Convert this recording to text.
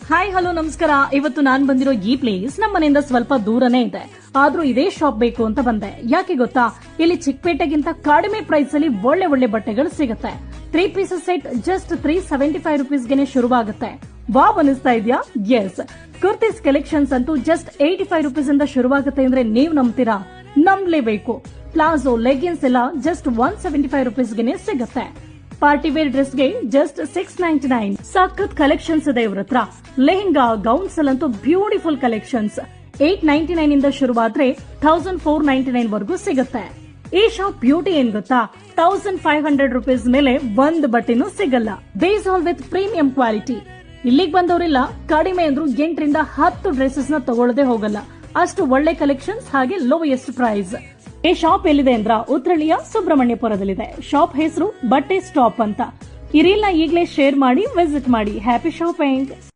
Hi hello ನಮಸ್ಕಾರ. ಇವತ್ತು ನಾನ್ ಬಂದಿರೋ ಈ ಪ್ಲೇಸ್ ನಮ್ಮ ಮನೆಯಿಂದ ಸ್ವಲ್ಪ ದೂರನೇ ಇದೆ. ಆದ್ರೂ ಇದೇ ಶಾಪ್ ಬೇಕು ಅಂತ ಬಂದೆ. ಯಾಕೆ ಗೊತ್ತಾ, ಇಲ್ಲಿ ಚಿಕ್ಕಪೇಟೆಗಿಂತ ಕಡಿಮೆ ಪ್ರೈಸ್ ಅಲ್ಲಿ ಒಳ್ಳೆ ಒಳ್ಳೆ ಬಟ್ಟೆಗಳು ಸಿಗುತ್ತೆ. 3 ಪೀಸಸ್ ಸೆಟ್ ಜಸ್ಟ್ 375 ರುಪೀಸ್ಗೆ ಶುರುವಾಗುತ್ತೆ. ವಾವ್ ಅನಿಸ್ತಾ ಇದೆಯಾ? ಎಸ್, ಕುರ್ತೀಸ್ ಕಲೆಕ್ಷನ್ಸ್ ಅಂತೂ ಜಸ್ಟ್ 85 ರುಪೀಸ್ ಇಂದ ಶುರುವಾಗುತ್ತೆ ಅಂದ್ರೆ ನೀವು ನಂಬ್ತೀರಾ? ನಂಬಲೇಬೇಕು. ಪ್ಲಾಜೋ ಲೆಗಿನ್ಸ್ ಎಲ್ಲ ಜಸ್ಟ್ 175 ರುಪೀಸ್ಗೆ ಸಿಗುತ್ತೆ. ಪಾರ್ಟಿ ವೇರ್ ಡ್ರೆಸ್ಗೆ ಜಸ್ಟ್ 699. ಸಖತ್ ಕಲೆಕ್ಷನ್ಸ್ ಇದೆ ಇವ್ರ ಹತ್ರ. ಲೆಹಂಗಾ ಗೌನ್ಸ್ ಅಲ್ಲಂತೂ ಬ್ಯೂಟಿಫುಲ್ ಕಲೆಕ್ಷನ್ಸ್. 899 ಇಂದ ಶುರುವಾದ್ರೆ 1499 ವರೆಗೂ ಸಿಗುತ್ತೆ. ಈ ಶಾಪ್ ಬ್ಯೂಟಿ ಏನ್ ಗೊತ್ತಾ, 1500 ರುಪೀಸ್ ಮೇಲೆ ಒಂದ್ ಬಟ್ಟೆನೂ ಸಿಗಲ್ಲ. Base all with premium quality. ಇಲ್ಲಿಗೆ ಬಂದವರೆಲ್ಲ ಕಡಿಮೆ ಅಂದ್ರೂ 8 ರಿಂದ 10 ಡ್ರೆಸ್ಸಸ್ ನ ತಗೊಳ್ಳದೆ ಹೋಗಲ್ಲ. ಅಷ್ಟು ಒಳ್ಳೆ ಕಲೆಕ್ಷನ್ಸ್, ಹಾಗೆ ಲೋಯೆಸ್ಟ್ ಪ್ರೈಸ್. ಈ ಶಾಪ್ ಎಲ್ಲಿದೆ ಅಂದ್ರ ಉತ್ರಳಿಯ ಸುಬ್ರಹ್ಮಣ್ಯಪುರದಲ್ಲಿದೆ. ಶಾಪ್ ಹೆಸರು ಬಟ್ಟೆ ಸ್ಟಾಪ್ ಅಂತ. ಈ ರೀಲ್ ನ ಈಗಲೇ ಶೇರ್ ಮಾಡಿ, ವಿಸಿಟ್ ಮಾಡಿ. Happy shopping.